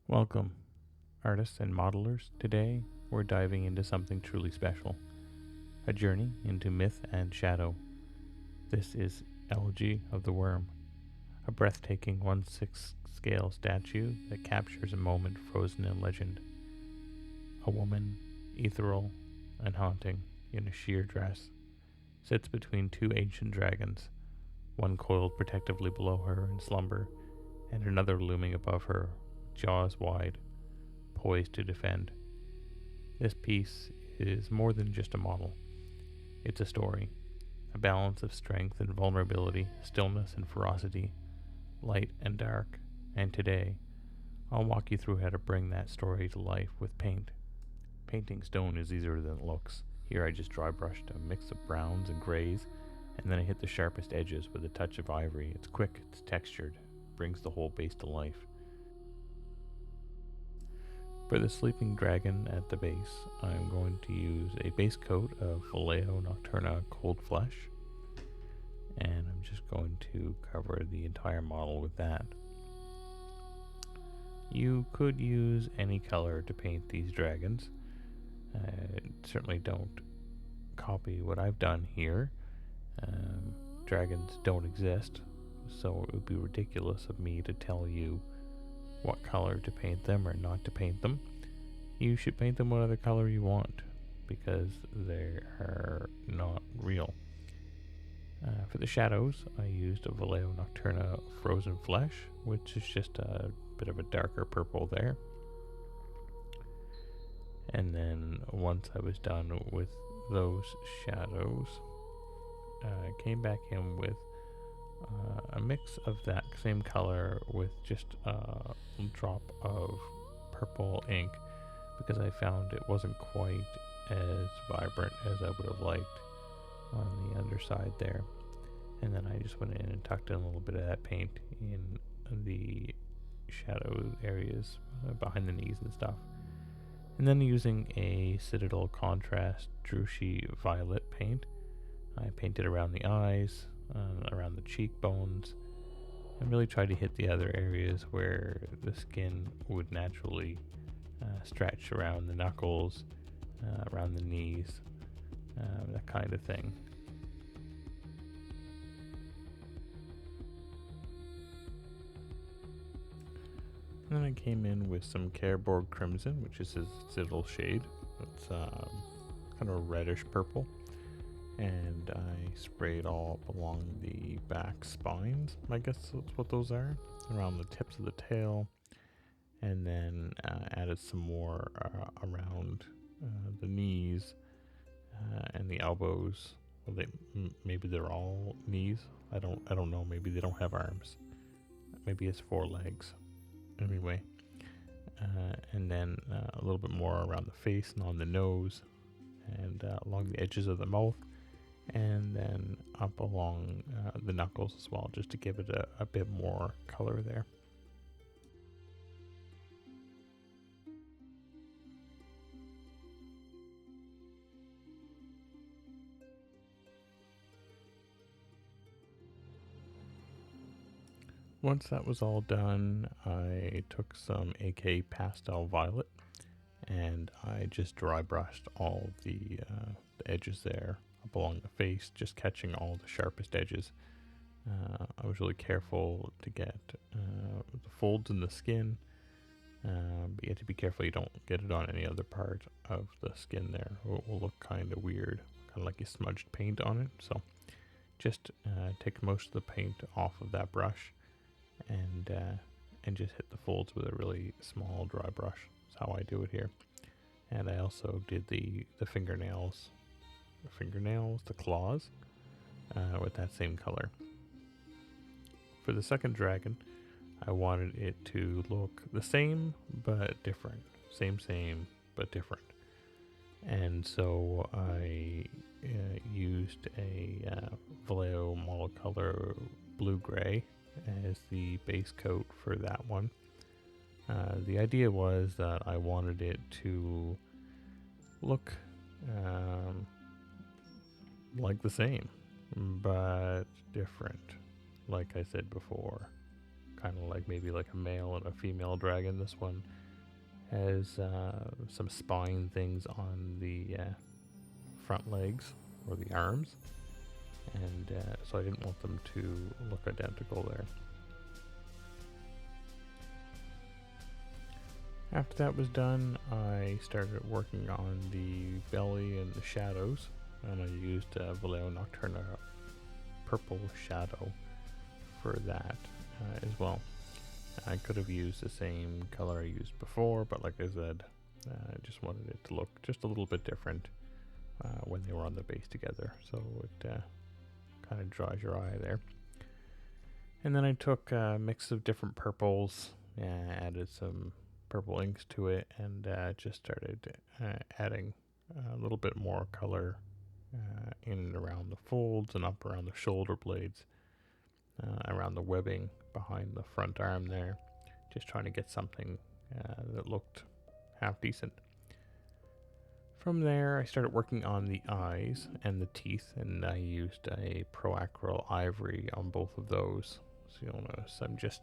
Welcome, artists and modelers. Today, we're diving into something truly special, a journey into myth and shadow. This is Elegy of the Wyrm, a breathtaking 1/6 scale statue that captures a moment frozen in legend. A woman, ethereal and haunting, in a sheer dress, sits between two ancient dragons, one coiled protectively below her in slumber, and another looming above her, jaws wide, poised to defend. This piece is more than just a model. It's a story, a balance of strength and vulnerability, stillness and ferocity, light and dark. And today, I'll walk you through how to bring that story to life with paint. Painting stone is easier than it looks. Here I just dry brushed a mix of browns and grays, and then I hit the sharpest edges with a touch of ivory. It's quick, it's textured, brings the whole base to life. For the sleeping dragon at the base, I'm going to use a base coat of Vallejo Nocturna Cold Flesh, and I'm just going to cover the entire model with that. You could use any color to paint these dragons. Certainly don't copy what I've done here. Dragons don't exist, so it would be ridiculous of me to tell you what color to paint them or not to paint them. You should paint them whatever color you want, because they are not real. For the shadows, I used a Vallejo Nocturna Frozen Flesh, which is just a bit of a darker purple there. And then once I was done with those shadows, I came back in with a mix of that same color with just a drop of purple ink, because I found it wasn't quite as vibrant as I would have liked on the underside there. And then I just went in and tucked in a little bit of that paint in the shadow areas behind the knees and stuff. And then using a Citadel Contrast Drushi Violet paint, I painted around the eyes, around the cheekbones, and really tried to hit the other areas where the skin would naturally stretch around the knuckles, around the knees, that kind of thing. And then I came in with some Careborg Crimson, which is his Citadel shade. It's kind of a reddish purple. And I sprayed all up along the back spines, I guess that's what those are, around the tips of the tail. And then added some more around the knees and the elbows. Well, maybe they're all knees. I don't know. Maybe they don't have arms. Maybe it's 4 legs. Anyway, and then a little bit more around the face and on the nose, and along the edges of the mouth, and then up along the knuckles as well, just to give it a bit more color there. Once that was all done, I took some AK Pastel Violet and I just dry brushed all the edges there up along the face, just catching all the sharpest edges. I was really careful to get the folds in the skin, but you have to be careful you don't get it on any other part of the skin there. It will look kind of weird, kind of like you smudged paint on it. So just take most of the paint off of that brush and just hit the folds with a really small dry brush. That's how I do it here. And I also did the fingernails, the claws, with that same color. For the second dragon, I wanted it to look the same but different. Same but different. And so I used a Vallejo Monocolor blue-gray as the base coat for that one. The idea was that I wanted it to look like the same, but different. Like I said before, kind of like maybe like a male and a female dragon. This one Has some spine things on the front legs or the arms, and so I didn't want them to look identical there. After that was done, I started working on the belly and the shadows, and I used Vallejo Nocturna purple shadow for that as well. I could have used the same color I used before, but like I said, I just wanted it to look just a little bit different when they were on the base together, so it kind of draws your eye there. And then I took a mix of different purples, added some purple inks to it, and just started adding a little bit more color in and around the folds and up around the shoulder blades, around the webbing behind the front arm there, just trying to get something that looked half decent. From there I started working on the eyes and the teeth, and I used a Pro-Acryl ivory on both of those. So you'll notice I'm just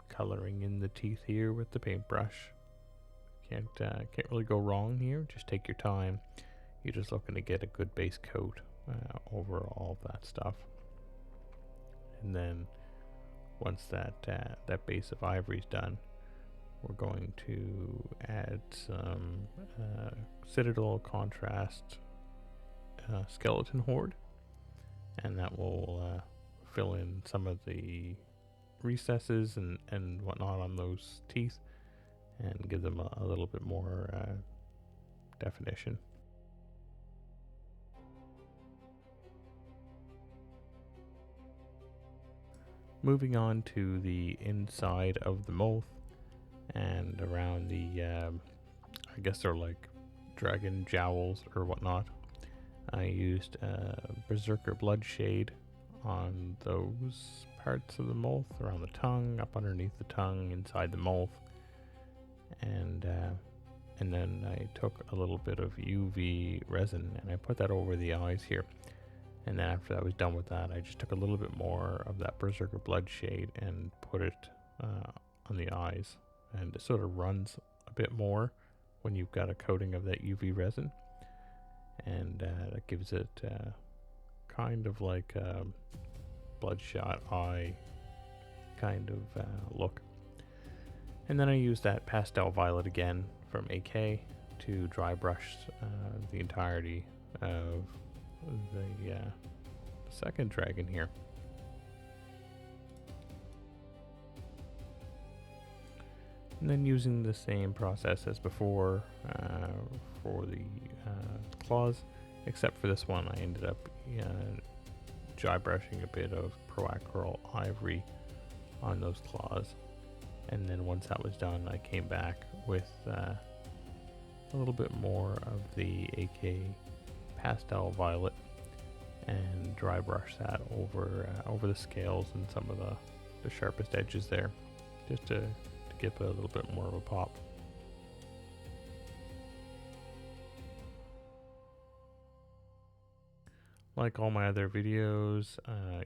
coloring in the teeth here with the paintbrush. Can't really go wrong here. Just take your time. You're just looking to get a good base coat over all of that stuff. And then once that base of ivory is done, we're going to add some Citadel contrast skeleton horde, and that will fill in some of the recesses and whatnot on those teeth and give them a little bit more definition. Moving on to the inside of the mouth and around the I guess they're like dragon jowls or whatnot, I used Berserker Bloodshade on those parts of the mouth, around the tongue, up underneath the tongue, inside the mouth, and then I took a little bit of UV resin and I put that over the eyes here. And then after I was done with that, I just took a little bit more of that Berserker Bloodshade and put it on the eyes, and it sort of runs a bit more when you've got a coating of that UV resin, and that gives it kind of like a bloodshot eye kind of look. And then I used that pastel violet again from AK to dry brush the entirety of the second dragon here. And then using the same process as before for the claws, except for this one I ended up dry brushing a bit of Pro-Acryl ivory on those claws. And then once that was done, I came back with a little bit more of the AK pastel violet and dry brush that over the scales and some of the sharpest edges there, just to give a little bit more of a pop. Like all my other videos,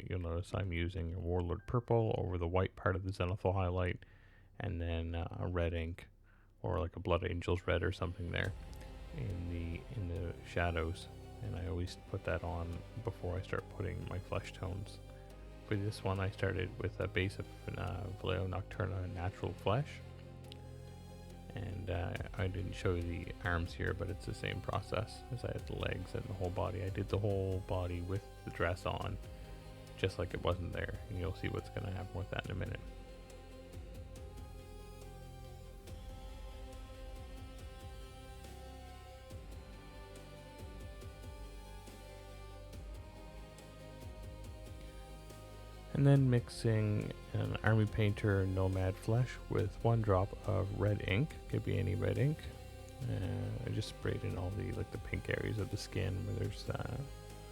you'll notice I'm using a Warlord Purple over the white part of the zenithal highlight, and then a red ink or like a Blood Angel's red or something there in the shadows. And I always put that on before I start putting my flesh tones. For this one I started with a base of Vallejo Nocturna Natural Flesh, and I didn't show you the arms here, but it's the same process as I had the legs and the whole body. I did the whole body with the dress on, just like it wasn't there, and you'll see what's going to happen with that in a minute. And then mixing an Army Painter Nomad Flesh with 1 drop of red ink, could be any red ink. I just sprayed in all the pink areas of the skin where there's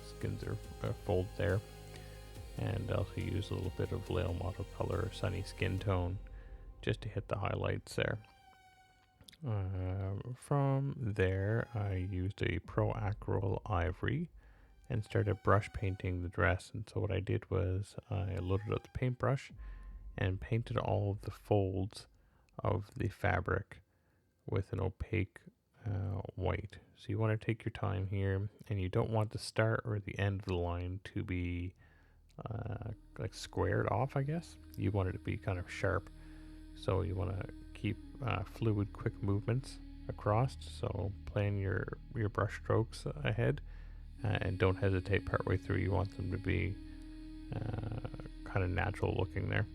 skins are fold there, and also use a little bit of Vallejo Watercolor Sunny Skin Tone just to hit the highlights there. From there, I used a Pro-Acryl ivory and started brush painting the dress. And so what I did was I loaded up the paintbrush and painted all of the folds of the fabric with an opaque white. So you want to take your time here, and you don't want the start or the end of the line to be like squared off, I guess. You want it to be kind of sharp. So you want to keep fluid, quick movements across. So plan your brush strokes ahead, and don't hesitate partway through. You want them to be kind of natural looking there.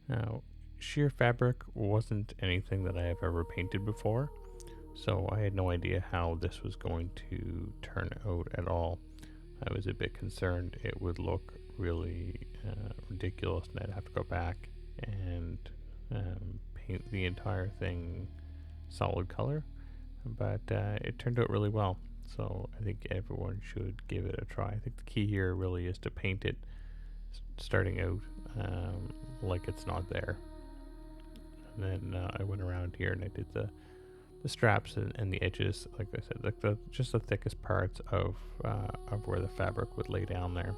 Now, sheer fabric wasn't anything that I have ever painted before, so I had no idea how this was going to turn out at all. I was a bit concerned it would look really ridiculous and I'd have to go back and paint the entire thing solid color, but it turned out really well. So I think everyone should give it a try. I think the key here really is to paint it starting out like it's not there. And then I went around here and I did the straps and the edges, like I said, like just the thickest parts of where the fabric would lay down there.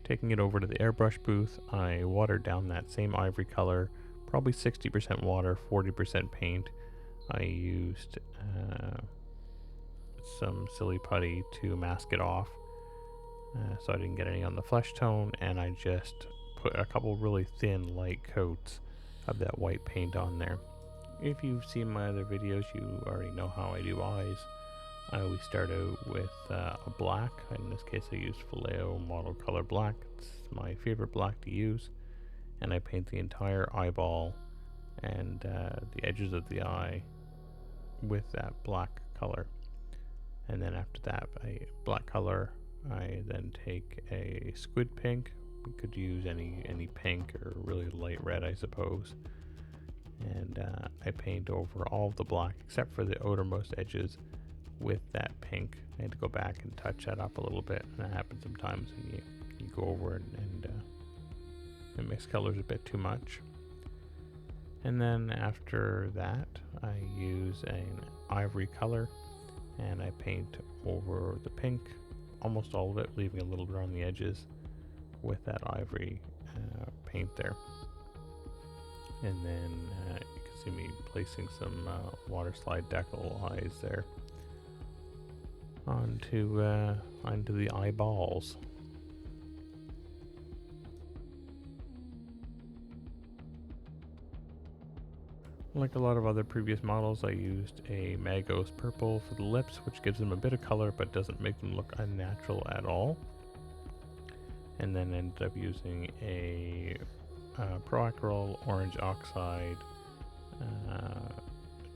Taking it over to the airbrush booth, I watered down that same ivory color, probably 60% water, 40% paint. I used some silly putty to mask it off, so I didn't get any on the flesh tone, and I just put a couple really thin light coats of that white paint on there. If you've seen my other videos, you already know how I do eyes. I always start out with a black. In this case I used Vallejo Model Color Black. It's my favorite black to use. And I paint the entire eyeball and the edges of the eye with that black color. And then after that, black color, I then take a squid pink. We could use any pink or really light red, I suppose. And I paint over all of the black except for the outermost edges with that pink. I had to go back and touch that up a little bit, and that happens sometimes when you go over and mix colors a bit too much. And then after that, I use an ivory color, and I paint over the pink, almost all of it, leaving a little bit on the edges with that ivory paint there. And then you can see me placing some water slide decal eyes there onto the eyeballs. Like a lot of other previous models, I used a Magos purple for the lips, which gives them a bit of color but doesn't make them look unnatural at all. And then ended up using a Proacryl orange oxide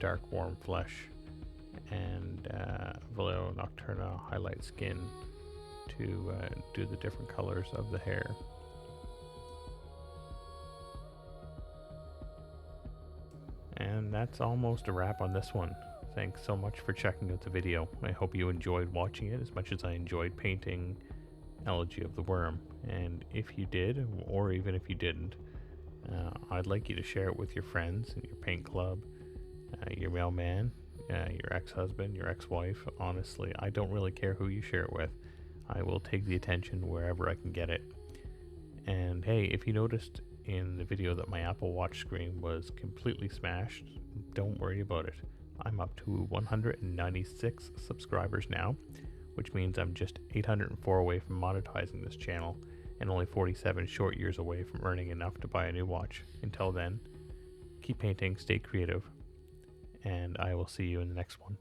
dark warm flesh and Vallejo Nocturna highlight skin to do the different colors of the hair. And that's almost a wrap on this one. Thanks so much for checking out the video. I hope you enjoyed watching it as much as I enjoyed painting Elegy of the Wyrm. And if you did, or even if you didn't, I'd like you to share it with your friends, your paint club, your mailman, your ex-husband, your ex-wife. Honestly, I don't really care who you share it with. I will take the attention wherever I can get it. And hey, if you noticed in the video that my Apple Watch screen was completely smashed, don't worry about it. I'm up to 196 subscribers now, which means I'm just 804 away from monetizing this channel and only 47 short years away from earning enough to buy a new watch. Until then, keep painting, stay creative, and I will see you in the next one.